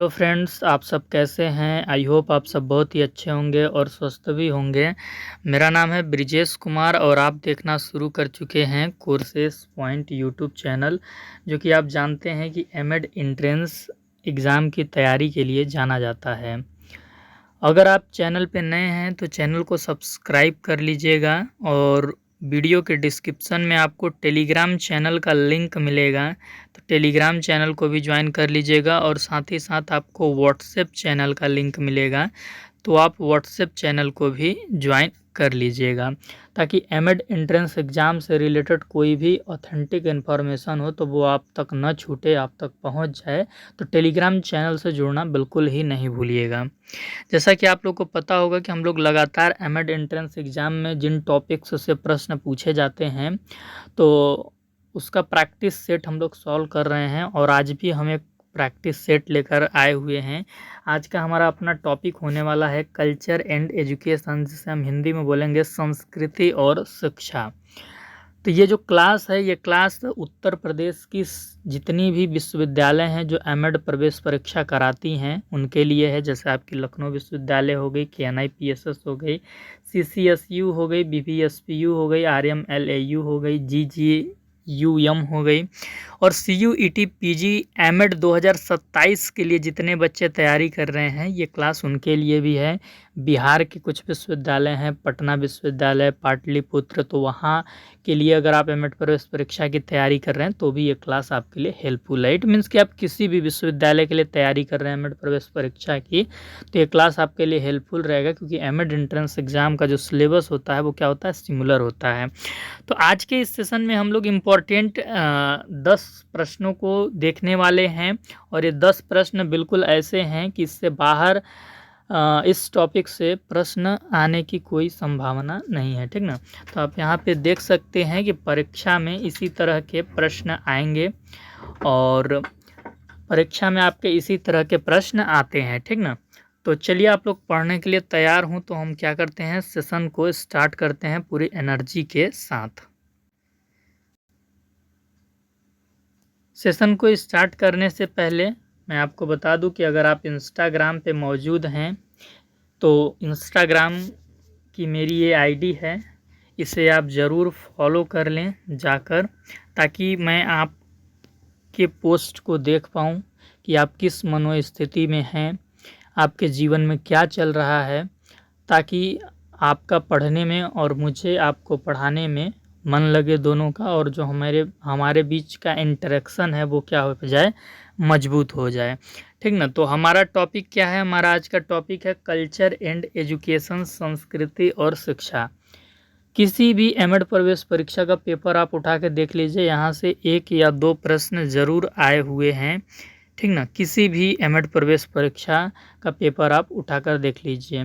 तो फ्रेंड्स, आप सब कैसे हैं? आई होप आप सब बहुत ही अच्छे होंगे और स्वस्थ भी होंगे। मेरा नाम है ब्रिजेश कुमार और आप देखना शुरू कर चुके हैं कोर्सेस पॉइंट यूट्यूब चैनल, जो कि आप जानते हैं कि एमएड एंट्रेंस एग्ज़ाम की तैयारी के लिए जाना जाता है। अगर आप चैनल पे नए हैं तो चैनल को सब्सक्राइब कर लीजिएगा और वीडियो के डिस्क्रिप्शन में आपको टेलीग्राम चैनल का लिंक मिलेगा, तो टेलीग्राम चैनल को भी ज्वाइन कर लीजिएगा और साथ ही साथ आपको व्हाट्सएप चैनल का लिंक मिलेगा, तो आप व्हाट्सएप चैनल को भी ज्वाइन कर लीजिएगा, ताकि एमएड एंट्रेंस एग्ज़ाम से रिलेटेड कोई भी ऑथेंटिक इन्फॉर्मेशन हो तो वो आप तक न छूटे, आप तक पहुंच जाए। तो टेलीग्राम चैनल से जुड़ना बिल्कुल ही नहीं भूलिएगा। जैसा कि आप लोग को पता होगा कि हम लोग लगातार एमएड एंट्रेंस एग्ज़ाम में जिन टॉपिक्स से प्रश्न पूछे जाते हैं, तो उसका प्रैक्टिस सेट हम लोग सॉल्व कर रहे हैं और आज भी हम एक प्रैक्टिस सेट लेकर आए हुए हैं। आज का हमारा अपना टॉपिक होने वाला है कल्चर एंड एजुकेशन, जिसे हम हिंदी में बोलेंगे संस्कृति और शिक्षा। तो ये जो क्लास है, ये क्लास उत्तर प्रदेश की जितनी भी विश्वविद्यालय हैं जो एमएड प्रवेश परीक्षा कराती हैं उनके लिए है। जैसे आपकी लखनऊ विश्वविद्यालय हो गई, केएनआईपीएसएस हो गई, सीसीएसयू हो गई, बीपीएसपीयू हो गई, आरएमएलएयू हो गई, जीजीयूएम हो गई, और सीयूईटी पीजी एमएड 2027 के लिए जितने बच्चे तैयारी कर रहे हैं, ये क्लास उनके लिए भी है। बिहार के कुछ विश्वविद्यालय हैं, पटना विश्वविद्यालय, पाटलिपुत्र, तो वहाँ के लिए अगर आप एमएड प्रवेश परीक्षा की तैयारी कर रहे हैं तो भी ये क्लास आपके लिए हेल्पफुल है। इट मीन्स कि आप किसी भी विश्वविद्यालय के लिए तैयारी कर रहे हैं एमएड प्रवेश परीक्षा की, तो ये क्लास आपके लिए हेल्पफुल रहेगा, क्योंकि एमएड एंट्रेंस एग्जाम का जो सिलेबस होता है वो क्या होता है, सिमिलर होता है। तो आज के इस सेशन में हम लोग इम्पोर्टेंट 10 प्रश्नों को देखने वाले हैं, और ये 10 प्रश्न बिल्कुल ऐसे हैं कि इससे बाहर इस टॉपिक से प्रश्न आने की कोई संभावना नहीं है, ठीक ना। तो आप यहाँ पे देख सकते हैं कि परीक्षा में इसी तरह के प्रश्न आएंगे और परीक्षा में आपके इसी तरह के प्रश्न आते हैं, ठीक ना। तो चलिए, आप लोग पढ़ने के लिए तैयार हों तो हम क्या करते हैं, सेशन को स्टार्ट करते हैं पूरी एनर्जी के साथ। सेशन को स्टार्ट करने से पहले मैं आपको बता दूं कि अगर आप इंस्टाग्राम पे मौजूद हैं तो इंस्टाग्राम की मेरी ये आईडी है, इसे आप ज़रूर फॉलो कर लें जाकर, ताकि मैं आपके पोस्ट को देख पाऊँ कि आप किस मनोस्थिति में हैं, आपके जीवन में क्या चल रहा है, ताकि आपका पढ़ने में और मुझे आपको पढ़ाने में मन लगे दोनों का, और जो हमारे बीच का इंटरेक्शन है वो क्या हो जाए, मजबूत हो जाए, ठीक ना। तो हमारा टॉपिक क्या है, हमारा आज का टॉपिक है कल्चर एंड एजुकेशन, संस्कृति और शिक्षा। किसी भी एमएड प्रवेश परीक्षा का पेपर आप उठा के देख लीजिए, यहाँ से 1 या 2 प्रश्न ज़रूर आए हुए हैं, ठीक ना। किसी भी एमएड प्रवेश परीक्षा का पेपर आप उठाकर देख लीजिए,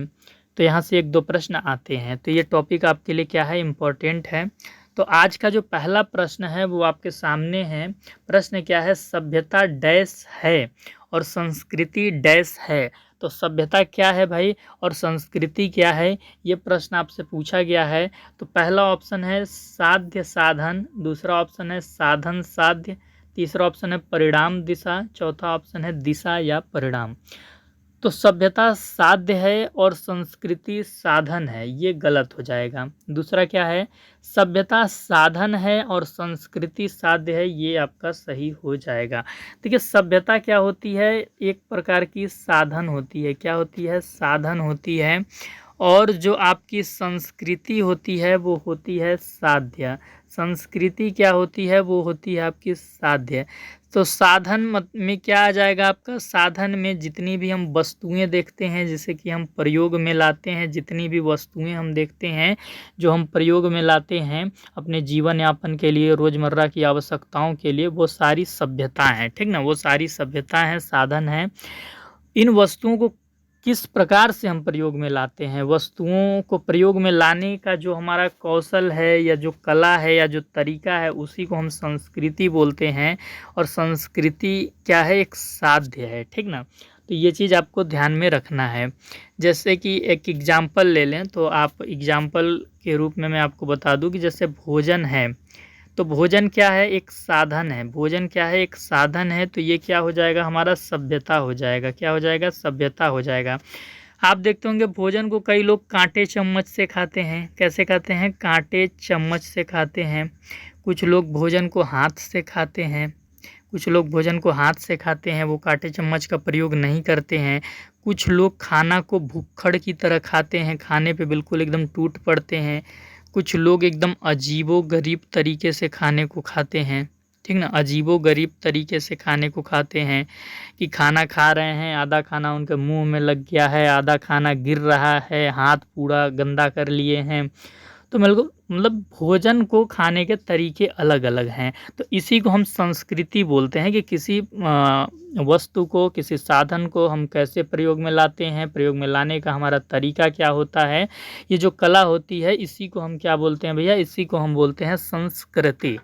तो यहाँ से 1-2 प्रश्न आते हैं। तो ये टॉपिक आपके लिए क्या है, इम्पोर्टेंट है। तो आज का जो पहला प्रश्न है वो आपके सामने है। प्रश्न क्या है, सभ्यता डैश है और संस्कृति डैश है। तो सभ्यता क्या है भाई और संस्कृति क्या है, ये प्रश्न आपसे पूछा गया है। तो पहला ऑप्शन है साध्य साधन, दूसरा ऑप्शन है साधन साध्य, तीसरा ऑप्शन है परिणाम दिशा, चौथा ऑप्शन है दिशा या परिणाम। तो सभ्यता साध्य है और संस्कृति साधन है, ये गलत हो जाएगा। दूसरा क्या है, सभ्यता साधन है और संस्कृति साध्य है, ये आपका सही हो जाएगा। देखिए, सभ्यता क्या होती है, एक प्रकार की साधन होती है। क्या होती है, साधन होती है। और जो आपकी संस्कृति होती है वो होती है साध्य। संस्कृति क्या होती है, वो होती है आपकी साध्य। तो साधन में क्या आ जाएगा आपका, साधन में जितनी भी हम वस्तुएं देखते हैं, जैसे कि हम प्रयोग में लाते हैं, जितनी भी वस्तुएं हम देखते हैं जो हम प्रयोग में लाते हैं अपने जीवन यापन के लिए, रोज़मर्रा की आवश्यकताओं के लिए, वो सारी सभ्यता है, ठीक ना। वो सारी सभ्यता है, साधन है। इन वस्तुओं को किस प्रकार से हम प्रयोग में लाते हैं, वस्तुओं को प्रयोग में लाने का जो हमारा कौशल है या जो कला है या जो तरीका है, उसी को हम संस्कृति बोलते हैं। और संस्कृति क्या है, एक साध्य है, ठीक ना। तो ये चीज़ आपको ध्यान में रखना है। जैसे कि एक एग्जाम्पल ले लें, तो आप एग्जाम्पल के रूप में मैं आपको बता दूं कि जैसे भोजन है, तो भोजन क्या है? एक साधन है। भोजन क्या है? एक साधन है। तो ये क्या हो जाएगा? हमारा सभ्यता हो जाएगा। क्या हो जाएगा? सभ्यता हो जाएगा। आप देखते होंगे भोजन को कई लोग कांटे चम्मच से खाते हैं। कैसे खाते हैं? कांटे चम्मच से खाते हैं। कुछ लोग भोजन को हाथ से खाते हैं। कुछ लोग भोजन को हाथ से खाते हैं, वो कांटे चम्मच का प्रयोग नहीं करते हैं। कुछ लोग खाना को भुक्खड़ की तरह खाते हैं, खाने पे बिल्कुल एकदम टूट पड़ते हैं। कुछ लोग एकदम अजीबो-गरीब तरीके से खाने को खाते हैं, ठीक ना? अजीबो-गरीब तरीके से खाने को खाते हैं कि खाना खा रहे हैं, आधा खाना उनके मुँह में लग गया है, आधा खाना गिर रहा है, हाथ पूरा गंदा कर लिए हैं। तो मेरे को मतलब भोजन को खाने के तरीके अलग-अलग हैं। तो इसी को हम संस्कृति बोलते हैं कि किसी वस्तु को, किसी साधन को हम कैसे प्रयोग में लाते हैं, प्रयोग में लाने का हमारा तरीका क्या होता है, ये जो कला होती है इसी को हम क्या बोलते हैं भैया? इसी को हम बोलते हैं संस्कृति।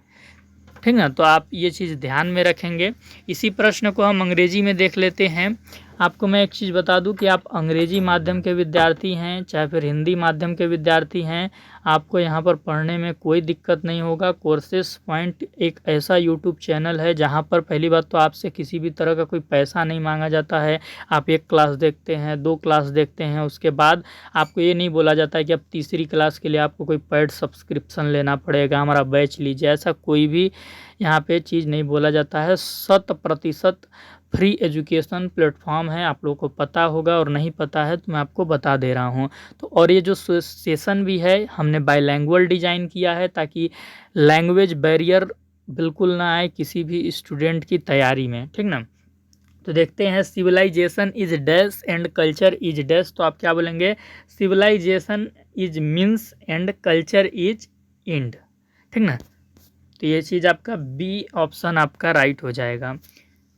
ठीक ना? तो आप ये चीज़ ध्यान में रखेंगे। इसी प्रश्न को हम अंग्रेजी में देख लेते हैं। आपको मैं एक चीज़ बता दूं कि आप अंग्रेजी माध्यम के विद्यार्थी हैं, चाहे फिर हिंदी माध्यम के विद्यार्थी हैं, आपको यहाँ पर पढ़ने में कोई दिक्कत नहीं होगा। कोर्सेस पॉइंट एक ऐसा यूट्यूब चैनल है जहाँ पर पहली बात तो आपसे किसी भी तरह का कोई पैसा नहीं मांगा जाता है। आप 1 क्लास देखते हैं, 2 क्लास देखते हैं, उसके बाद आपको ये नहीं बोला जाता है कि अब तीसरी क्लास के लिए आपको कोई पेड सब्सक्रिप्शन लेना पड़ेगा, हमारा बैच लीजिए। ऐसा कोई भी यहाँ पे चीज़ नहीं बोला जाता है। 100% फ्री एजुकेशन प्लेटफॉर्म है, आप लोगों को पता होगा, और नहीं पता है तो मैं आपको बता दे रहा हूँ। तो और ये जो सेशन भी है हमने बाइलैंग्वेज डिज़ाइन किया है ताकि लैंग्वेज बैरियर बिल्कुल ना आए किसी भी स्टूडेंट की तैयारी में, ठीक ना? तो देखते हैं, civilization is dash and culture is dash. तो आप क्या बोलेंगे? Civilization is means and culture is end, ठीक ना? तो ये चीज़ आपका बी ऑप्शन आपका राइट हो जाएगा।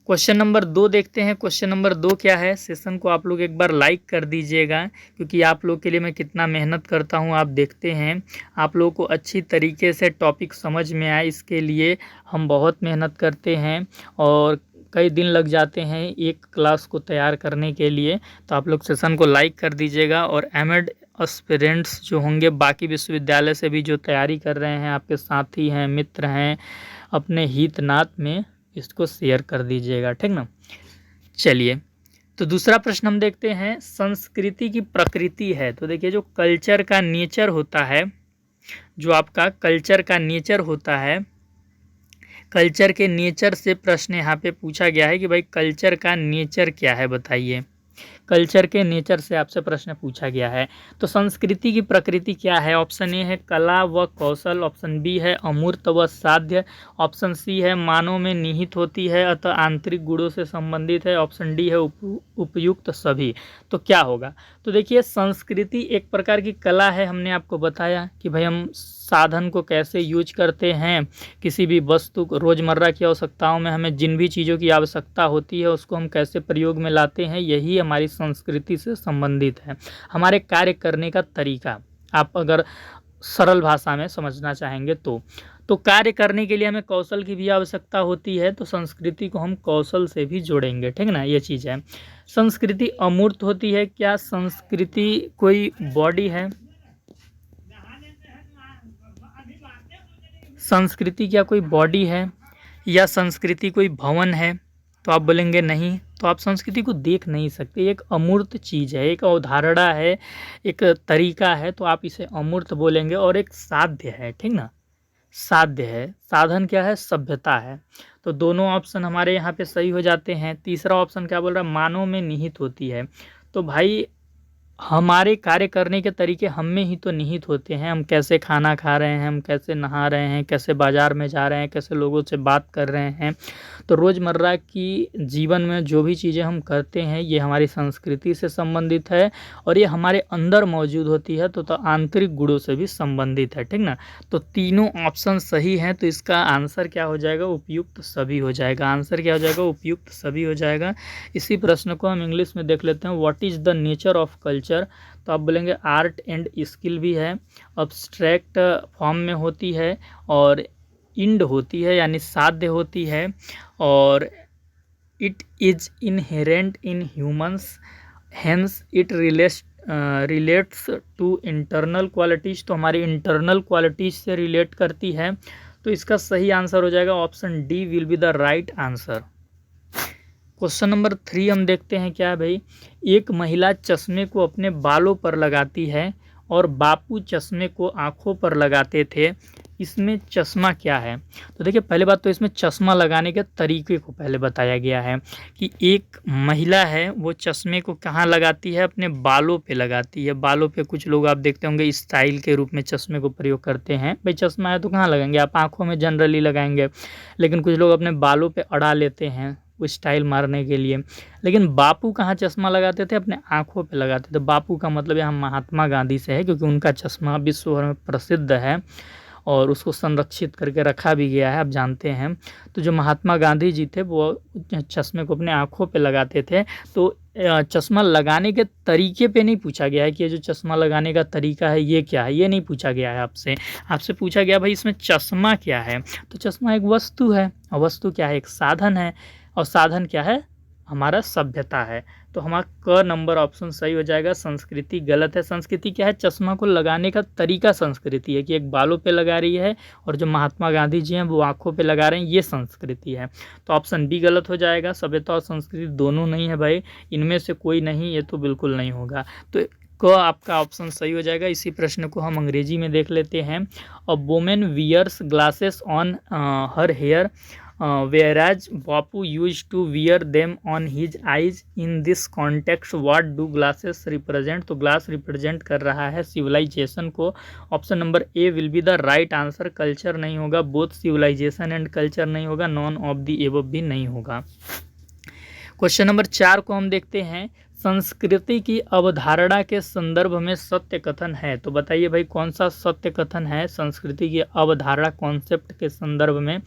क्वेश्चन नंबर 2 देखते हैं। क्वेश्चन नंबर 2 क्या है? सेशन को आप लोग एक बार लाइक कर दीजिएगा, क्योंकि आप लोग के लिए मैं कितना मेहनत करता हूं आप देखते हैं। आप लोगों को अच्छी तरीके से टॉपिक समझ में आए, इसके लिए हम बहुत मेहनत करते हैं और कई दिन लग जाते हैं एक क्लास को तैयार करने के लिए। तो आप लोग सेशन को लाइक कर दीजिएगा, और एमएड एस्पिरेंट्स जो होंगे बाकी विश्वविद्यालय से भी जो तैयारी कर रहे हैं, आपके साथी हैं, मित्र हैं, अपने हित नात में इसको शेयर कर दीजिएगा, ठीक ना? चलिए, तो दूसरा प्रश्न हम देखते हैं। संस्कृति की प्रकृति है। तो देखिए, जो कल्चर का नेचर होता है, जो आपका कल्चर का नेचर होता है, कल्चर के नेचर से प्रश्न यहाँ पे पूछा गया है कि भाई कल्चर का नेचर क्या है, बताइए। कल्चर के नेचर से आपसे प्रश्न पूछा गया है। तो संस्कृति की प्रकृति क्या है? ऑप्शन ए है कला व कौशल, ऑप्शन बी है अमूर्त व साध्य, ऑप्शन सी है मानव में निहित होती है अतः आंतरिक गुणों से संबंधित है, ऑप्शन डी है उपयुक्त सभी। तो क्या होगा? तो देखिए, संस्कृति एक प्रकार की कला है। हमने आपको बताया कि भाई हम साधन को कैसे यूज करते हैं, किसी भी वस्तु को रोज़मर्रा की आवश्यकताओं में हमें जिन भी चीज़ों की आवश्यकता होती है उसको हम कैसे प्रयोग में लाते हैं, यही हमारी संस्कृति से संबंधित है। हमारे कार्य करने का तरीका, आप अगर सरल भाषा में समझना चाहेंगे तो कार्य करने के लिए हमें कौशल की भी आवश्यकता होती है, तो संस्कृति को हम कौशल से भी जोड़ेंगे, ठीक ना? ये चीज़ है। संस्कृति अमूर्त होती है। क्या संस्कृति कोई बॉडी है? संस्कृति क्या कोई बॉडी है, या संस्कृति कोई भवन है? तो आप बोलेंगे नहीं, तो आप संस्कृति को देख नहीं सकते। एक अमूर्त चीज़ है, एक अवधारणा है, एक तरीका है, तो आप इसे अमूर्त बोलेंगे। और एक साध्य है, ठीक ना? साध्य है। साधन क्या है? सभ्यता है। तो दोनों ऑप्शन हमारे यहाँ पे सही हो जाते हैं। तीसरा ऑप्शन क्या बोल रहा है? मानव में निहित होती है। तो भाई हमारे कार्य करने के तरीके हम में ही तो निहित होते हैं। हम कैसे खाना खा रहे हैं, हम कैसे नहा रहे हैं, कैसे बाज़ार में जा रहे हैं, कैसे लोगों से बात कर रहे हैं। तो रोज़मर्रा की जीवन में जो भी चीज़ें हम करते हैं ये हमारी संस्कृति से संबंधित है, और ये हमारे अंदर मौजूद होती है, तो आंतरिक गुणों से भी संबंधित है, ठीक ना? तो तीनों ऑप्शन सही हैं, तो इसका आंसर क्या हो जाएगा? उपयुक्त सभी हो जाएगा। आंसर क्या हो जाएगा? उपयुक्त सभी हो जाएगा। इसी प्रश्न को हम इंग्लिश में देख लेते हैं। What is the nature of culture? तो आप बोलेंगे आर्ट एंड स्किल भी है, अब्स्ट्रैक्ट फॉर्म में होती है, और इंड होती है यानी साध्य होती है, और it is inherent in humans, hence it relates to internal qualities. तो हमारी इंटरनल क्वालिटीज़ से रिलेट करती है। तो इसका सही आंसर हो जाएगा option D will be the right answer. Question number 3 हम देखते हैं क्या है भाई। एक महिला चश्मे को अपने बालों पर लगाती है और बापू चश्मे को आंखों पर लगाते थे, इसमें चश्मा क्या है? तो देखिए पहले बात तो इसमें चश्मा लगाने के तरीके को पहले बताया गया है कि एक महिला है वो चश्मे को कहाँ लगाती है, अपने बालों पे लगाती है। बालों पे कुछ लोग आप देखते होंगे स्टाइल के रूप में चश्मे को प्रयोग करते हैं। भाई चश्मा है तो कहाँ लगाएंगे, आप आंखों में जनरली लगाएंगे, लेकिन कुछ लोग अपने बालों पे अड़ा लेते हैं वो स्टाइल मारने के लिए। लेकिन बापू कहाँ चश्मा लगाते थे, अपने आंखों पे लगाते थे। बापू का मतलब यहाँ महात्मा गांधी से है, क्योंकि उनका चश्मा विश्व भर में प्रसिद्ध है और उसको संरक्षित करके रखा भी गया है, आप जानते हैं। तो जो महात्मा गांधी जी थे वो चश्मे को अपने आंखों पे लगाते थे। तो चश्मा लगाने के तरीके पे नहीं पूछा गया है कि ये जो चश्मा लगाने का तरीका है ये क्या है, ये नहीं पूछा गया है आपसे। आपसे पूछा गया भाई इसमें चश्मा क्या है। तो चश्मा एक वस्तु है, और वस्तु क्या है, एक साधन है, और साधन क्या है, हमारा सभ्यता है। तो हमारा क नंबर ऑप्शन सही हो जाएगा। संस्कृति गलत है। संस्कृति क्या है, चश्मा को लगाने का तरीका संस्कृति है, कि एक बालों पे लगा रही है और जो महात्मा गांधी जी हैं वो आंखों पे लगा रहे हैं, ये संस्कृति है। तो ऑप्शन बी गलत हो जाएगा। सभ्यता और संस्कृति दोनों नहीं है भाई, इनमें से कोई नहीं, ये तो बिल्कुल नहीं होगा। तो क आपका ऑप्शन सही हो जाएगा। इसी प्रश्न को हम अंग्रेजी में देख लेते हैं। A women wears glasses on her hair whereas Bapu used to wear them on his eyes. In this context, what do glasses represent? तो ग्लास रिप्रेजेंट कर रहा है सिविलाइजेशन को। Option number A will be the right answer. Culture नहीं होगा, both civilisation and culture नहीं होगा, none of the above भी नहीं होगा। क्वेश्चन नंबर 4 को हम देखते हैं। संस्कृति की अवधारणा के संदर्भ में सत्य कथन है। तो बताइए भाई कौन सा सत्य कथन है संस्कृति की अवधारणा कॉन्सेप्ट के संदर्भ में।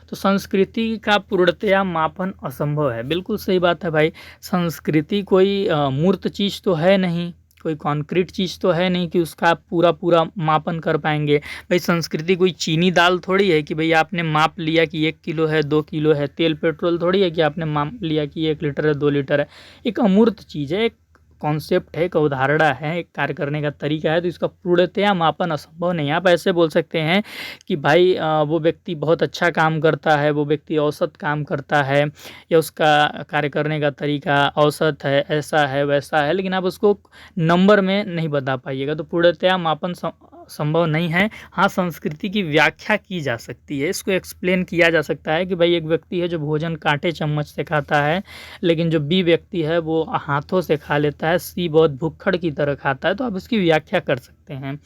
तो संस्कृति का पूर्णतया मापन असंभव है। बिल्कुल सही बात है भाई। संस्कृति कोई मूर्त चीज़ तो है नहीं, कोई कॉन्क्रीट चीज़ तो है नहीं कि उसका आप पूरा पूरा मापन कर पाएंगे। भाई संस्कृति कोई चीनी दाल थोड़ी है कि भाई आपने माप लिया कि 1 किलो है, 2 किलो है। तेल पेट्रोल थोड़ी है कि आपने माप लिया कि 1 लीटर है, 2 लीटर है। एक अमूर्त चीज़ है, एक कॉन्सेप्ट है, एक अवधारणा है, एक कार्य करने का तरीका है। तो इसका पूर्णतया मापन असंभव नहीं है। आप ऐसे बोल सकते हैं कि भाई वो व्यक्ति बहुत अच्छा काम करता है, वो व्यक्ति औसत काम करता है, या उसका कार्य करने का तरीका औसत है, ऐसा है वैसा है, लेकिन आप उसको नंबर में नहीं बता पाइएगा। तो पूर्णतया मापन संभव नहीं है। हाँ, संस्कृति की व्याख्या की जा सकती है, इसको एक्सप्लेन किया जा सकता है कि भाई एक व्यक्ति है जो भोजन कांटे चम्मच से खाता है, लेकिन जो बी व्यक्ति है वो हाथों से खा लेता है, सी बहुत भुक्खड़ की तरह खाता है। तो आप इसकी व्याख्या कर सकते हैं।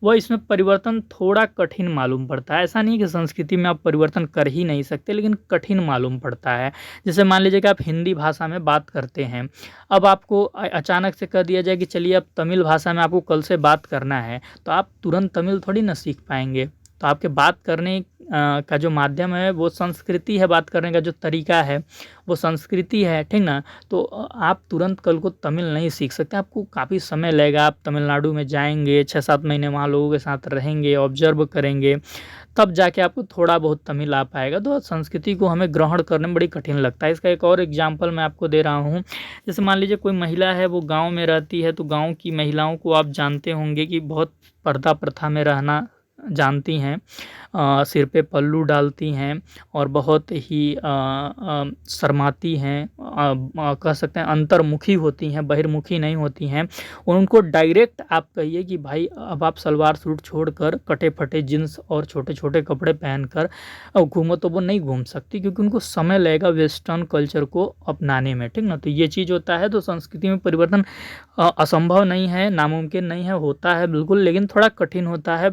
वह इसमें परिवर्तन थोड़ा कठिन मालूम पड़ता है। ऐसा नहीं कि संस्कृति में आप परिवर्तन कर ही नहीं सकते, लेकिन कठिन मालूम पड़ता है। जैसे मान लीजिए कि आप हिंदी भाषा में बात करते हैं, अब आपको अचानक से कह दिया जाए कि चलिए अब तमिल भाषा में आपको कल से बात करना है, तो आप तुरंत तमिल थोड़ी ना सीख पाएंगे। तो आपके बात करने का जो माध्यम है वो संस्कृति है, बात करने का जो तरीका है वो संस्कृति है, ठीक ना। तो आप तुरंत कल को तमिल नहीं सीख सकते, आपको काफ़ी समय लगेगा। आप तमिलनाडु में जाएंगे, 6-7 महीने वहाँ लोगों के साथ रहेंगे, ऑब्जर्व करेंगे, तब जाके आपको थोड़ा बहुत तमिल आ पाएगा। तो संस्कृति को हमें ग्रहण करने में बड़ी कठिन लगता है। इसका एक और एग्जाम्पल मैं आपको दे रहा हूँ। जैसे मान लीजिए कोई महिला है, वो गाँव में रहती है, तो गाँव की महिलाओं को आप जानते होंगे कि बहुत पर्दा प्रथा में रहना जानती हैं, सिर पे पल्लू डालती हैं और बहुत ही शर्माती हैं, कह सकते हैं अंतर्मुखी होती हैं, बहिर्मुखी नहीं होती हैं। उनको डायरेक्ट आप कहिए कि भाई अब आप सलवार सूट छोड़कर कटे फटे जींस और छोटे छोटे कपड़े पहनकर घूमो, तो वो नहीं घूम सकती, क्योंकि उनको समय लगेगा वेस्टर्न कल्चर को अपनाने में, ठीक ना। तो ये चीज़ होता है। तो संस्कृति में परिवर्तन असंभव नहीं है, नामुमकिन नहीं है, होता है बिल्कुल, लेकिन थोड़ा कठिन होता है,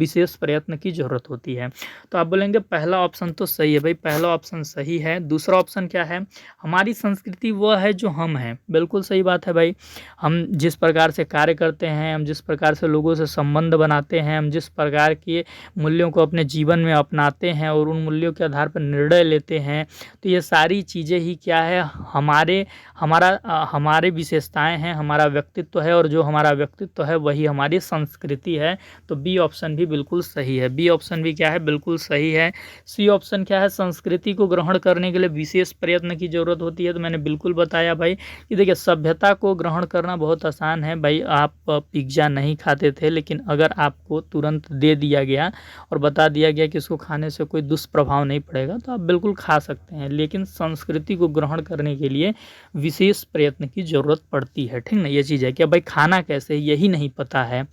विशेष प्रयत्न की ज़रूरत होती है। तो आप बोलेंगे पहला ऑप्शन तो सही है। भाई पहला ऑप्शन सही है। दूसरा ऑप्शन क्या है, हमारी संस्कृति वह है जो हम हैं। बिल्कुल सही बात है भाई। हम जिस प्रकार से कार्य करते हैं, हम जिस प्रकार से लोगों से संबंध बनाते हैं, हम जिस प्रकार के मूल्यों को अपने जीवन में अपनाते हैं और उन मूल्यों के आधार पर निर्णय लेते हैं, तो ये सारी चीज़ें ही क्या है, हमारे विशेषताएँ हैं, हमारा व्यक्तित्व है, और जो हमारा व्यक्तित्व है वही हमारी संस्कृति है। तो बी ऑप्शन भी बिल्कुल सही है। बी ऑप्शन भी भी क्या है, बिल्कुल सही है। सी ऑप्शन क्या है, संस्कृति को ग्रहण करने के लिए विशेष प्रयत्न की ज़रूरत होती है। तो मैंने बिल्कुल बताया भाई कि देखिए सभ्यता को ग्रहण करना बहुत आसान है भाई। आप पिज़्ज़ा नहीं खाते थे, लेकिन अगर आपको तुरंत दे दिया गया और बता दिया गया कि इसको खाने से कोई दुष्प्रभाव नहीं पड़ेगा, तो आप बिल्कुल खा सकते हैं। लेकिन संस्कृति को ग्रहण करने के लिए विशेष प्रयत्न की ज़रूरत पड़ती है, ठीक ना। ये चीज़ है कि अब भाई खाना कैसे है यही नहीं पता है,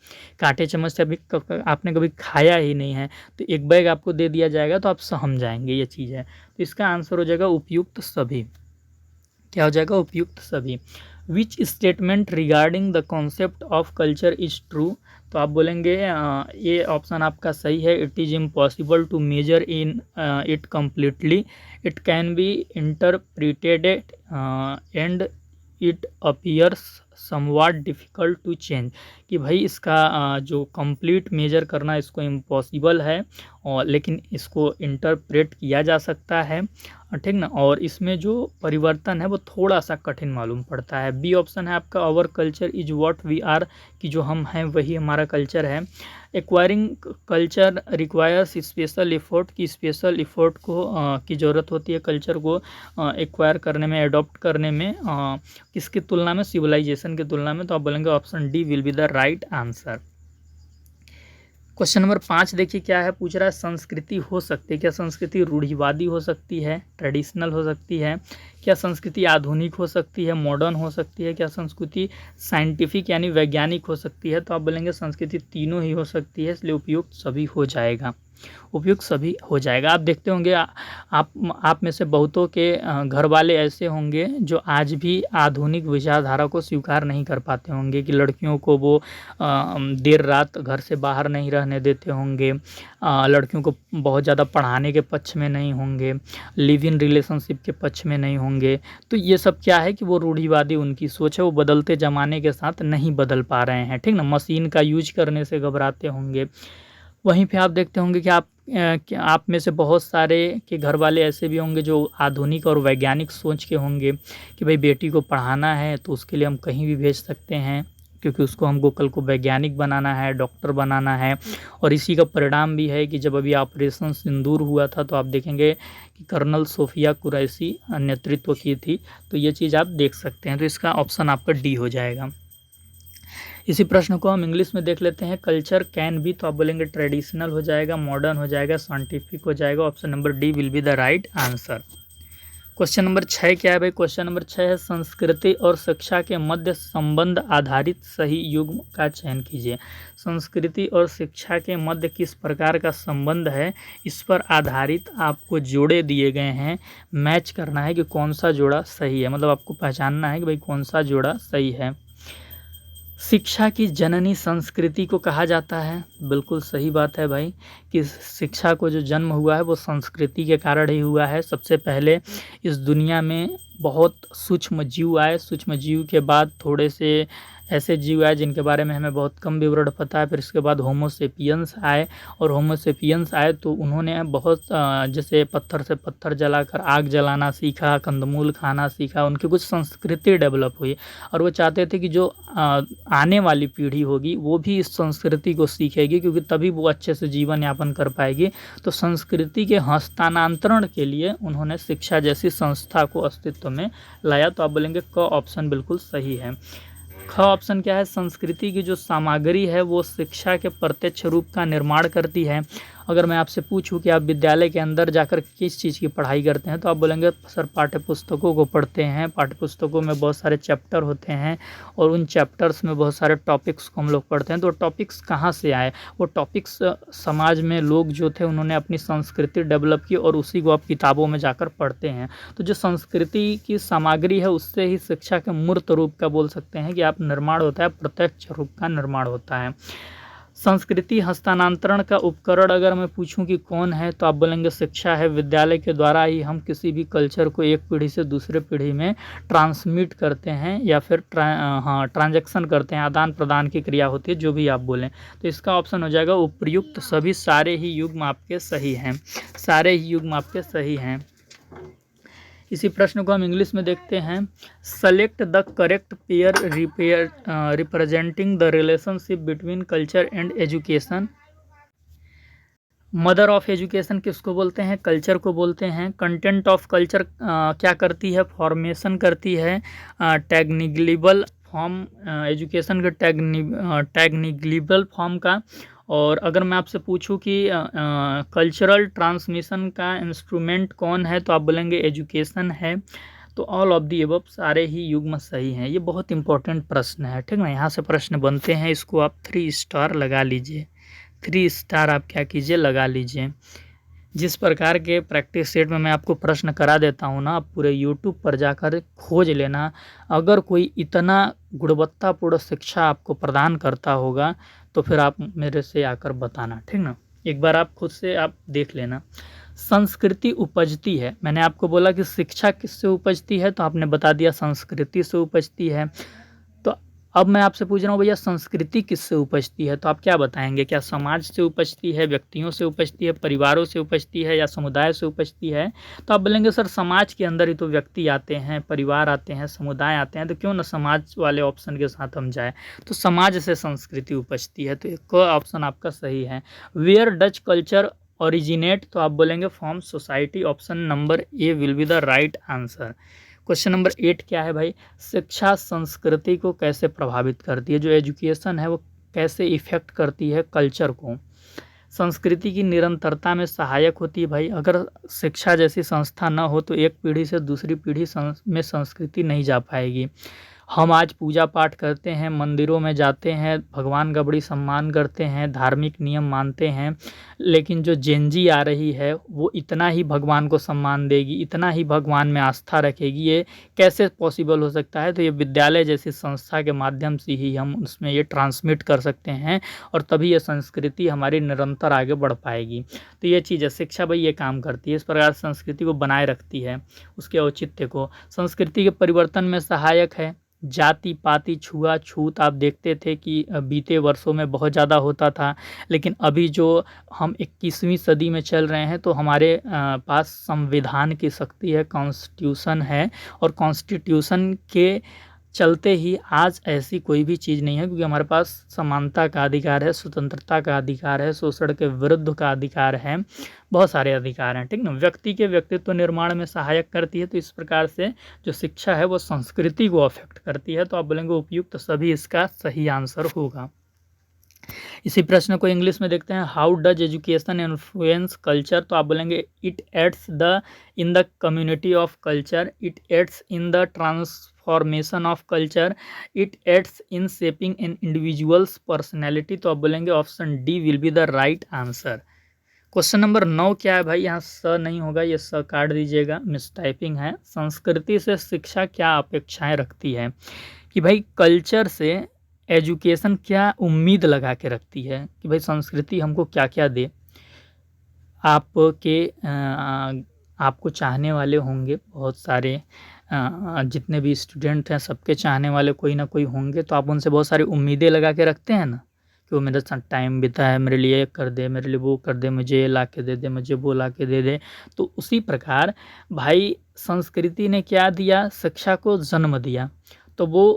कांटे चम्मच से अभी आपने कभी खाया ही नहीं है, तो एक बैग आपको दे दिया जाएगा तो आप सहम जाएंगे, ये चीज़ है। तो इसका आंसर हो जाएगा उपयुक्त सभी। क्या हो जाएगा, उपयुक्त सभी। Which statement regarding the concept of culture is true. तो आप बोलेंगे ये ऑप्शन आपका सही है। It is impossible to measure in it completely, it can be interpreted and it appears somewhat difficult to change. कि भाई इसका जो कंप्लीट मेजर करना इसको इम्पॉसिबल है, और लेकिन इसको इंटरप्रेट किया जा सकता है, ठीक ना। और इसमें जो परिवर्तन है वो थोड़ा सा कठिन मालूम पड़ता है। बी ऑप्शन है आपका, our culture is what we are. कि जो हम हैं वही हमारा कल्चर है। Acquiring culture requires special effort. की स्पेशल एफर्ट को की ज़रूरत होती है कल्चर को एक्वायर करने में, अडॉप्ट करने में, किसकी तुलना में, सिविलाइजेशन की तुलना में। तो आप बोलेंगे option D will be the right answer. Question number 5 देखिए क्या है, पूछ रहा है संस्कृति हो सकती है, क्या संस्कृति रूढ़िवादी हो सकती है, ट्रेडिशनल हो सकती है, क्या संस्कृति आधुनिक हो सकती है, मॉडर्न हो सकती है, क्या संस्कृति साइंटिफिक यानी वैज्ञानिक हो सकती है। तो आप बोलेंगे संस्कृति तीनों ही हो सकती है, इसलिए उपयुक्त सभी हो जाएगा, उपयुक्त सभी हो जाएगा। आप देखते होंगे आप में से बहुतों के घर वाले ऐसे होंगे जो आज भी आधुनिक विचारधारा को स्वीकार नहीं कर पाते होंगे, कि लड़कियों को वो देर रात घर से बाहर नहीं रहने देते होंगे, लड़कियों को बहुत ज़्यादा पढ़ाने के पक्ष में नहीं होंगे, लिव इन रिलेशनशिप के पक्ष में नहीं होंगे। तो ये सब क्या है कि वो रूढ़िवादी उनकी सोच है, वो बदलते ज़माने के साथ नहीं बदल पा रहे हैं, ठीक ना। मशीन का यूज करने से घबराते होंगे। वहीं पे आप देखते होंगे कि आप में से बहुत सारे के घर वाले ऐसे भी होंगे जो आधुनिक और वैज्ञानिक सोच के होंगे, कि भाई बेटी को पढ़ाना है तो उसके लिए हम कहीं भी भेज सकते हैं, क्योंकि उसको हमको कल को वैज्ञानिक बनाना है, डॉक्टर बनाना है। और इसी का परिणाम भी है कि जब अभी ऑपरेशन सिंदूर हुआ था, तो आप देखेंगे कि कर्नल सोफिया कुरैशी नेतृत्व की थी। तो ये चीज़ आप देख सकते हैं। तो इसका ऑप्शन आपका डी हो जाएगा। इसी प्रश्न को हम इंग्लिश में देख लेते हैं। कल्चर कैन बी, तो आप बोलेंगे ट्रेडिशनल हो जाएगा, मॉडर्न हो जाएगा, साइंटिफिक हो जाएगा। Option number D will be the right answer. Question number 6 क्या है भाई, क्वेश्चन नंबर 6 है संस्कृति और शिक्षा के मध्य संबंध आधारित सही युग्म का चयन कीजिए। संस्कृति और शिक्षा के मध्य किस प्रकार का संबंध है, इस पर आधारित आपको जोड़े दिए गए हैं। मैच करना है कि कौन सा जोड़ा सही है, मतलब आपको पहचानना है कि भाई कौन सा जोड़ा सही है। शिक्षा की जननी संस्कृति को कहा जाता है, बिल्कुल सही बात है भाई, कि शिक्षा को जो जन्म हुआ है वो संस्कृति के कारण ही हुआ है। सबसे पहले इस दुनिया में बहुत सूक्ष्म जीव आए, सूक्ष्म जीव के बाद थोड़े से ऐसे जीव आए जिनके बारे में हमें बहुत कम विवरण पता है। फिर इसके बाद होमोसेपियंस आए, और होमोसेपियंस आए तो उन्होंने बहुत जैसे पत्थर से पत्थर जलाकर आग जलाना सीखा, कंदमूल खाना सीखा, उनकी कुछ संस्कृति डेवलप हुई। और वो चाहते थे कि जो आने वाली पीढ़ी होगी वो भी इस संस्कृति को सीखेगी, क्योंकि तभी वो अच्छे से जीवन यापन कर पाएगी। तो संस्कृति के हस्तांतरण के लिए उन्होंने शिक्षा जैसी संस्था को अस्तित्व में लाया। तो आप बोलेंगे क ऑप्शन बिल्कुल सही है। ख ऑप्शन क्या है, संस्कृति की जो सामग्री है वो शिक्षा के प्रत्यक्ष रूप का निर्माण करती है। अगर मैं आपसे पूछूं कि आप विद्यालय के अंदर जाकर किस चीज़ की पढ़ाई करते हैं, तो आप बोलेंगे सर पाठ्य पुस्तकों को पढ़ते हैं। पाठ्य पुस्तकों में बहुत सारे चैप्टर होते हैं, और उन चैप्टर्स में बहुत सारे टॉपिक्स को हम लोग पढ़ते हैं। तो टॉपिक्स कहाँ से आए, वो टॉपिक्स समाज में लोग जो थे उन्होंने अपनी संस्कृति डेवलप की, और उसी को आप किताबों में जाकर पढ़ते हैं। तो जो संस्कृति की सामग्री है उससे ही शिक्षा के मूर्त रूप का बोल सकते हैं कि आप निर्माण होता है, प्रत्यक्ष रूप का निर्माण होता है। संस्कृति हस्तांतरण का उपकरण अगर मैं पूछूं कि कौन है, तो आप बोलेंगे शिक्षा है। विद्यालय के द्वारा ही हम किसी भी कल्चर को एक पीढ़ी से दूसरे पीढ़ी में ट्रांसमिट करते हैं, या फिर ट्रांजैक्शन करते हैं, आदान प्रदान की क्रिया होती है, जो भी आप बोलें। तो इसका ऑप्शन हो जाएगा उपयुक्त सभी। सारे ही युग्म आपके सही हैं, सारे ही युग्म आपके सही हैं। इसी प्रश्न को हम इंग्लिश में देखते हैं। Select the correct pair representing the relationship between culture and education. Mother of education किसको बोलते हैं? कल्चर को बोलते हैं। कंटेंट ऑफ कल्चर क्या करती है? फॉर्मेशन करती है टेक्निकलिबल फॉर्म, एजुकेशन के टेक्निकलिबल फॉर्म का। और अगर मैं आपसे पूछूं कि कल्चरल ट्रांसमिशन का इंस्ट्रूमेंट कौन है, तो आप बोलेंगे एजुकेशन है। तो ऑल ऑफ दी अबव सारे ही युग्म सही हैं। ये बहुत इंपॉर्टेंट प्रश्न है, ठीक ना। यहाँ से प्रश्न बनते हैं, इसको आप 3 स्टार लगा लीजिए। 3 स्टार आप क्या कीजिए, लगा लीजिए। जिस प्रकार के प्रैक्टिस सेट में मैं आपको प्रश्न करा देता हूँ ना, आप पूरे यूट्यूब पर जाकर खोज लेना। अगर कोई इतना गुणवत्तापूर्ण शिक्षा आपको प्रदान करता होगा तो फिर आप मेरे से आकर बताना, ठीक ना। एक बार आप खुद से आप देख लेना। संस्कृति उपजती है, मैंने आपको बोला कि शिक्षा किससे उपजती है, तो आपने बता दिया संस्कृति से उपजती है। तो अब मैं आपसे पूछ रहा हूँ भैया संस्कृति किससे उपजती है, तो आप क्या बताएंगे? क्या समाज से उपजती है, व्यक्तियों से उपजती है, परिवारों से उपजती है, या समुदाय से उपजती है? तो आप बोलेंगे सर समाज के अंदर ही तो व्यक्ति आते हैं, परिवार आते हैं, समुदाय आते हैं, तो क्यों ना समाज वाले ऑप्शन के साथ हम जाए। तो समाज से संस्कृति उपजती है, तो एक ऑप्शन आपका सही है। वेयर डच कल्चर ओरिजिनेट, तो आप बोलेंगे from society. Option number A will be the right answer. Question number 8 क्या है भाई? शिक्षा संस्कृति को कैसे प्रभावित करती है? जो एजुकेशन है वो कैसे इफेक्ट करती है कल्चर को? संस्कृति की निरंतरता में सहायक होती है भाई। अगर शिक्षा जैसी संस्था न हो तो एक पीढ़ी से दूसरी पीढ़ी में संस्कृति नहीं जा पाएगी। हम आज पूजा पाठ करते हैं, मंदिरों में जाते हैं, भगवान का बड़ी सम्मान करते हैं, धार्मिक नियम मानते हैं, लेकिन जो जेनजी आ रही है वो इतना ही भगवान को सम्मान देगी, इतना ही भगवान में आस्था रखेगी। ये कैसे पॉसिबल हो सकता है? तो ये विद्यालय जैसी संस्था के माध्यम से ही हम उसमें ये ट्रांसमिट कर सकते हैं, और तभी ये संस्कृति हमारी निरंतर आगे बढ़ पाएगी। तो ये चीज़ है, शिक्षा भाई ये काम करती है, इस प्रकार संस्कृति को बनाए रखती है, उसके औचित्य को। संस्कृति के परिवर्तन में सहायक है। जाति पाति छुआछूत आप देखते थे कि बीते वर्षों में बहुत ज़्यादा होता था, लेकिन अभी जो हम 21वीं सदी में चल रहे हैं तो हमारे पास संविधान की शक्ति है, कॉन्स्टिट्यूशन है, और कॉन्स्टिट्यूशन के चलते ही आज ऐसी कोई भी चीज़ नहीं है, क्योंकि हमारे पास समानता का अधिकार है, स्वतंत्रता का अधिकार है, शोषण के विरुद्ध का अधिकार है, बहुत सारे अधिकार हैं, ठीक ना। व्यक्ति के व्यक्तित्व निर्माण में सहायक करती है। तो इस प्रकार से जो शिक्षा है वो संस्कृति को अफेक्ट करती है। तो आप बोलेंगे उपयुक्त सभी इसका सही आंसर होगा। इसी प्रश्न को इंग्लिश में देखते हैं। How does education influence culture, तो आप बोलेंगे it aids the in the community of culture, it aids in the transformation of culture, it aids in shaping an individual's personality. तो आप बोलेंगे option D will be the right answer. Question number 9 क्या है भाई? यहाँ स नहीं होगा, ये स काट दीजिएगा, मिस टाइपिंग है। संस्कृति से शिक्षा क्या अपेक्षाएं रखती है? कि भाई कल्चर से एजुकेशन क्या उम्मीद लगा के रखती है कि भाई संस्कृति हमको क्या क्या दे। आपके आपको चाहने वाले होंगे बहुत सारे, जितने भी स्टूडेंट हैं सबके चाहने वाले कोई ना कोई होंगे, तो आप उनसे बहुत सारी उम्मीदें लगा के रखते हैं ना, कि वो मेरे साथ टाइम बिताए, मेरे लिए कर दे, मेरे लिए वो कर दे, मुझे ये ला के दे दे, मुझे वो ला के दे दे। तो उसी प्रकार भाई संस्कृति ने क्या दिया? शिक्षा को जन्म दिया। तो वो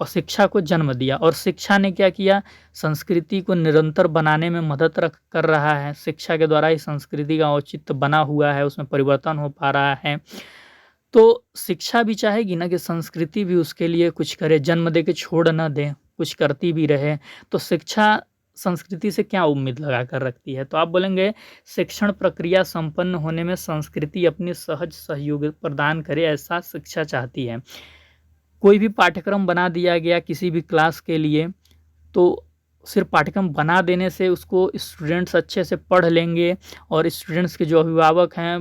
और शिक्षा को जन्म दिया, और शिक्षा ने क्या किया? संस्कृति को निरंतर बनाने में मदद कर रहा है। शिक्षा के द्वारा ही संस्कृति का औचित्य बना हुआ है, उसमें परिवर्तन हो पा रहा है। तो शिक्षा भी चाहेगी ना कि संस्कृति भी उसके लिए कुछ करे, जन्म दे के छोड़ ना दे, कुछ करती भी रहे। तो शिक्षा संस्कृति से क्या उम्मीद लगा कर रखती है? तो आप बोलेंगे शिक्षण प्रक्रिया संपन्न होने में संस्कृति अपनी सहज सहयोग प्रदान करे, ऐसा शिक्षा चाहती है। कोई भी पाठ्यक्रम बना दिया गया किसी भी क्लास के लिए, तो सिर्फ पाठ्यक्रम बना देने से उसको स्टूडेंट्स अच्छे से पढ़ लेंगे और स्टूडेंट्स के जो अभिभावक हैं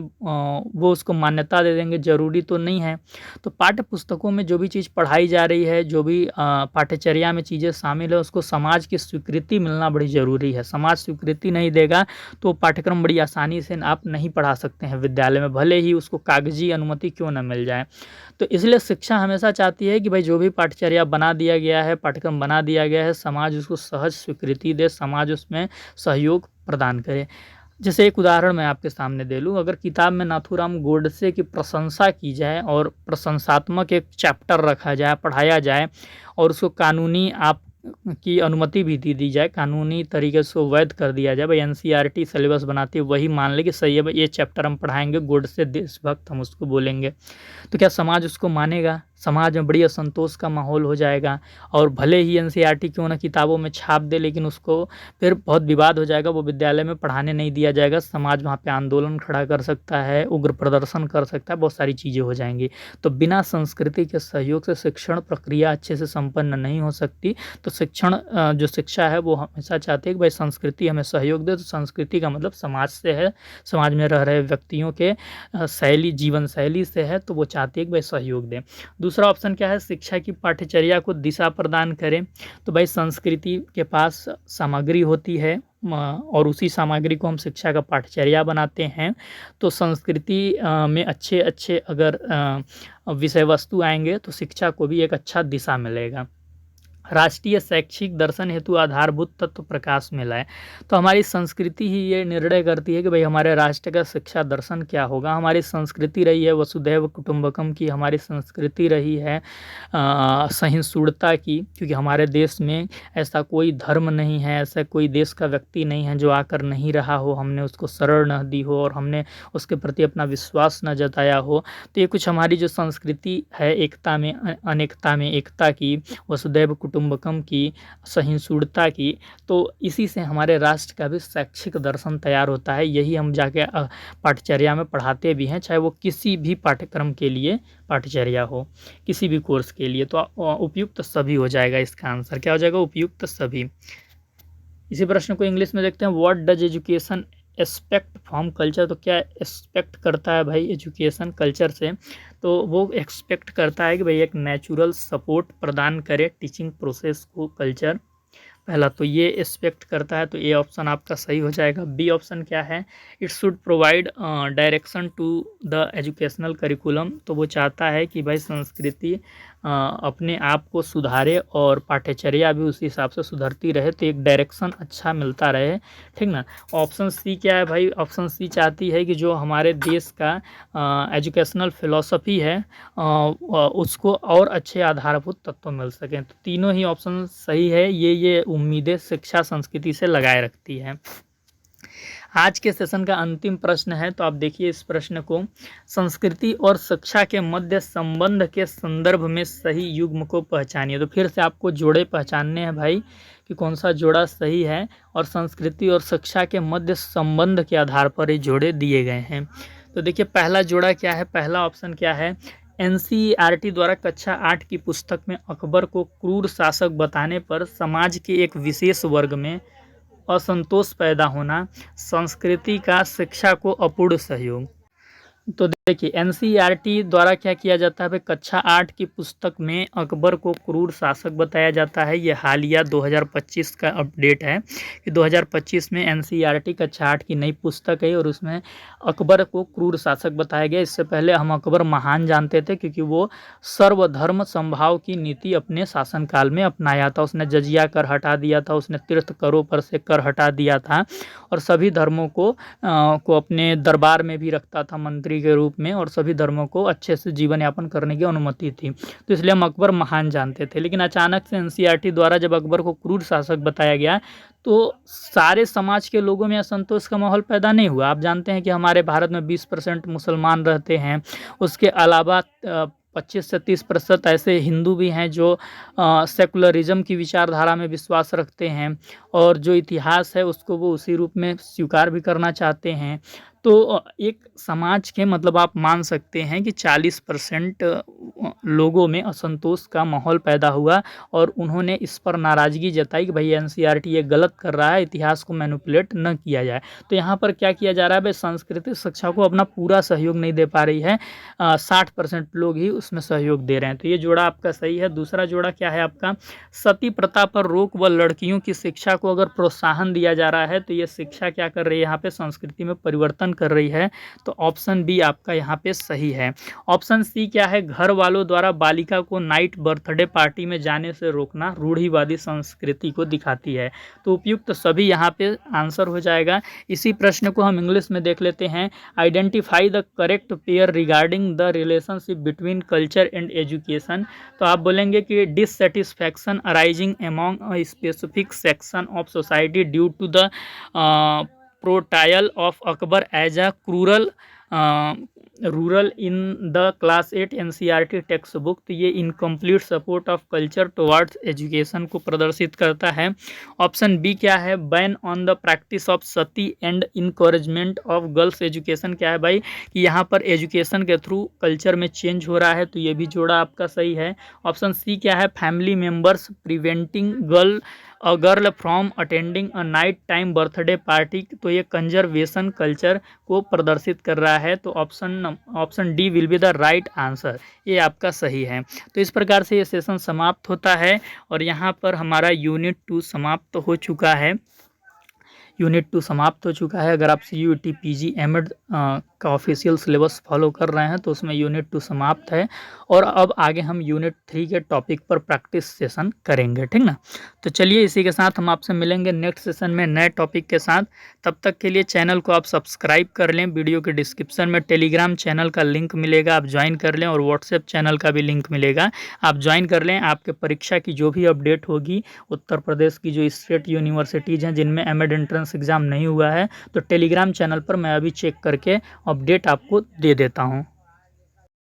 वो उसको मान्यता दे देंगे, ज़रूरी तो नहीं है। तो पाठ्य पुस्तकों में जो भी चीज़ पढ़ाई जा रही है, जो भी पाठ्यचर्या में चीज़ें शामिल है, उसको समाज की स्वीकृति मिलना बड़ी ज़रूरी है। समाज स्वीकृति नहीं देगा तो पाठ्यक्रम बड़ी आसानी से आप नहीं पढ़ा सकते हैं विद्यालय में, भले ही उसको कागजी अनुमति क्यों न मिल जाए। तो इसलिए शिक्षा हमेशा चाहती है कि भाई जो भी पाठ्यचर्या बना दिया गया है, पाठ्यक्रम बना दिया गया है, समाज उसको सहज स्वीकृति दे, समाज उसमें सहयोग प्रदान करे। जैसे एक उदाहरण मैं आपके सामने दे लूँ, अगर किताब में नाथूराम गोडसे की प्रशंसा की जाए और प्रशंसात्मक एक चैप्टर रखा जाए, पढ़ाया जाए, और उसको कानूनी आप की अनुमति भी दी जाए, कानूनी तरीके से उसको वैध कर दिया जाए। भाई एनसीईआरटी सिलेबस बनाती है वही मान ले कि सही है भाई ये चैप्टर हम पढ़ाएंगे, गोडसे देशभक्त हम उसको बोलेंगे, तो क्या समाज उसको मानेगा? समाज में बड़ी असंतोष का माहौल हो जाएगा। और भले ही एनसीईआरटी क्यों ना किताबों में छाप दे, लेकिन उसको फिर बहुत विवाद हो जाएगा, वो विद्यालय में पढ़ाने नहीं दिया जाएगा, समाज वहाँ पे आंदोलन खड़ा कर सकता है, उग्र प्रदर्शन कर सकता है, बहुत सारी चीज़ें हो जाएंगी। तो बिना संस्कृति के सहयोग से शिक्षण प्रक्रिया अच्छे से संपन्न नहीं हो सकती। तो शिक्षण जो शिक्षा है वो हमेशा चाहती है कि भाई संस्कृति हमें सहयोग दे। तो संस्कृति का मतलब समाज से है, समाज में रह रहे व्यक्तियों के शैली, जीवन शैली से है, तो वो चाहती है कि भाई सहयोग दें। दूसरा ऑप्शन क्या है? शिक्षा की पाठ्यचर्या को दिशा प्रदान करें। तो भाई संस्कृति के पास सामग्री होती है और उसी सामग्री को हम शिक्षा का पाठ्यचर्या बनाते हैं। तो संस्कृति में अच्छे अच्छे अगर विषय वस्तु आएंगे तो शिक्षा को भी एक अच्छा दिशा मिलेगा। राष्ट्रीय शैक्षिक दर्शन हेतु आधारभूत तत्व प्रकाश में लाए। तो हमारी संस्कृति ही ये निर्णय करती है कि भाई हमारे राष्ट्र का शिक्षा दर्शन क्या होगा। हमारी संस्कृति रही है वसुधैव कुटुंबकम की, हमारी संस्कृति रही है सहिष्णुता की, क्योंकि हमारे देश में ऐसा कोई धर्म नहीं है, ऐसा कोई देश का व्यक्ति नहीं है जो आकर नहीं रहा हो, हमने उसको शरण न दी हो और हमने उसके प्रति अपना विश्वास न जताया हो। तो ये कुछ हमारी जो संस्कृति है, एकता में अनेकता में एकता की, वसुधैव कुटुंबकम की, सहिष्णुता की, तो इसी से हमारे राष्ट्र का भी शैक्षिक दर्शन तैयार होता है। यही हम जाके पाठ्यचर्या में पढ़ाते भी हैं, चाहे वो किसी भी पाठ्यक्रम के लिए पाठ्यचर्या हो, किसी भी कोर्स के लिए। तो उपयुक्त सभी हो जाएगा, इसका आंसर क्या हो जाएगा? उपयुक्त सभी। इसी प्रश्न को इंग्लिश में देखते हैं। What does education expect from culture? तो क्या एक्सपेक्ट करता है भाई एजुकेशन कल्चर से? तो वो एक्सपेक्ट करता है कि भाई एक नेचुरल सपोर्ट प्रदान करे टीचिंग प्रोसेस को कल्चर। पहला तो ये एक्सपेक्ट करता है, तो ए ऑप्शन आपका सही हो जाएगा। बी ऑप्शन क्या है? It should provide direction to the educational curriculum. तो वो चाहता है कि भाई संस्कृति अपने आप को सुधारे और पाठ्यचर्या भी उसी हिसाब से सुधरती रहे, तो एक डायरेक्शन अच्छा मिलता रहे, ठीक ना। ऑप्शन सी क्या है भाई? ऑप्शन सी चाहती है कि जो हमारे देश का एजुकेशनल फिलॉसफी है उसको और अच्छे आधारभूत तत्व मिल सकें। तो तीनों ही ऑप्शन सही है। ये उम्मीदें शिक्षा संस्कृति से लगाए रखती है। आज के सेशन का अंतिम प्रश्न है, तो आप देखिए इस प्रश्न को। संस्कृति और शिक्षा के मध्य संबंध के संदर्भ में सही युग्म को पहचानिए। तो फिर से आपको जोड़े पहचानने हैं भाई कि कौन सा जोड़ा सही है, और संस्कृति और शिक्षा के मध्य संबंध के आधार पर ये जोड़े दिए गए हैं। तो देखिए पहला जोड़ा क्या है? पहला ऑप्शन क्या है? एनसीईआरटी द्वारा कक्षा 8 की पुस्तक में अकबर को क्रूर शासक बताने पर समाज के एक विशेष वर्ग में असंतोष पैदा होना, संस्कृति का शिक्षा को अपूर्ण सहयोग। तो देखिए एनसीईआरटी द्वारा क्या किया जाता है भाई? कक्षा 8 की पुस्तक में अकबर को क्रूर शासक बताया जाता है। ये हालिया 2025 का अपडेट है कि 2025 में एनसीईआरटी कक्षा 8 की नई पुस्तक है और उसमें अकबर को क्रूर शासक बताया गया। इससे पहले हम अकबर महान जानते थे, क्योंकि वो सर्वधर्म समभाव की नीति अपने शासनकाल में अपनाया था। उसने जजिया कर हटा दिया था, उसने तीर्थ करों पर से कर हटा दिया था, और सभी धर्मों को अपने दरबार में भी रखता था मंत्री के रूप में, और सभी धर्मों को अच्छे से जीवन यापन करने की अनुमति थी। तो इसलिए हम अकबर महान जानते थे। लेकिन अचानक से एनसीईआरटी द्वारा जब अकबर को क्रूर शासक बताया गया, तो सारे समाज के लोगों में असंतोष का माहौल पैदा नहीं हुआ। आप जानते हैं कि हमारे भारत में 20% मुसलमान रहते हैं, उसके अलावा 25 से 30% ऐसे हिंदू भी हैं जो सेकुलरिज्म की विचारधारा में विश्वास रखते हैं, और जो इतिहास है उसको वो उसी रूप में स्वीकार भी करना चाहते हैं। तो एक समाज के मतलब आप मान सकते हैं कि 40% लोगों में असंतोष का माहौल पैदा हुआ, और उन्होंने इस पर नाराज़गी जताई कि भाई एनसीईआरटी ये गलत कर रहा है, इतिहास को मैनिपुलेट न किया जाए। तो यहाँ पर क्या किया जा रहा है भाई? सांस्कृतिक शिक्षा को अपना पूरा सहयोग नहीं दे पा रही है, 60% लोग ही उसमें सहयोग दे रहे हैं। तो ये जोड़ा आपका सही है। दूसरा जोड़ा क्या है आपका? सती प्रथा पर रोक व लड़कियों की शिक्षा को अगर प्रोत्साहन दिया जा रहा है, तो ये शिक्षा क्या कर रही है? यहाँ पे संस्कृति में परिवर्तन नुकसान कर रही है, तो ऑप्शन बी आपका यहाँ पे सही है। ऑप्शन सी क्या है, घर वालों द्वारा बालिका को नाइट बर्थडे पार्टी में जाने से रोकना रूढ़िवादी संस्कृति को दिखाती है। तो उपयुक्त सभी यहाँ पे आंसर हो जाएगा। इसी प्रश्न को हम इंग्लिश में देख लेते हैं। Identify the correct pair regarding the relationship between culture and education. तो आप बोलेंगे कि dissatisfaction arising among a specific section of society due to the portrayal of Akbar as a ruler in the class 8 NCERT text book. तो ये incomplete support of culture towards education को प्रदर्शित करता है। ऑप्शन बी क्या है, ban on the practice of sati and encouragement of girls education. क्या है भाई कि यहाँ पर एजुकेशन के थ्रू कल्चर में चेंज हो रहा है, तो ये भी जोड़ा आपका सही है। ऑप्शन सी क्या है, family members preventing girl from attending a night time birthday party. तो ये कंजर्वेशन कल्चर को प्रदर्शित कर रहा है। तो option D will be the right answer, ये आपका सही है। तो इस प्रकार से ये सेशन समाप्त होता है और यहाँ पर हमारा यूनिट 2 समाप्त हो चुका है। अगर आप CUET PG एमएड का ऑफिशियल सिलेबस फॉलो कर रहे हैं तो उसमें यूनिट 2 समाप्त है और अब आगे हम यूनिट 3 के टॉपिक पर प्रैक्टिस सेशन करेंगे, ठीक ना। तो चलिए इसी के साथ हम आपसे मिलेंगे नेक्स्ट सेशन में नए टॉपिक के साथ। तब तक के लिए चैनल को आप सब्सक्राइब कर लें। वीडियो के डिस्क्रिप्शन में टेलीग्राम चैनल का लिंक मिलेगा, आप ज्वाइन कर लें, और व्हाट्सएप चैनल का भी लिंक मिलेगा, आप ज्वाइन कर लें। आपके परीक्षा की जो भी अपडेट होगी, उत्तर प्रदेश की जो स्टेट यूनिवर्सिटीज़ हैं जिनमें एमएड एंट्रेंस एग्ज़ाम नहीं हुआ है, तो टेलीग्राम चैनल पर मैं अभी चेक करके अपडेट आपको दे देता हूँ।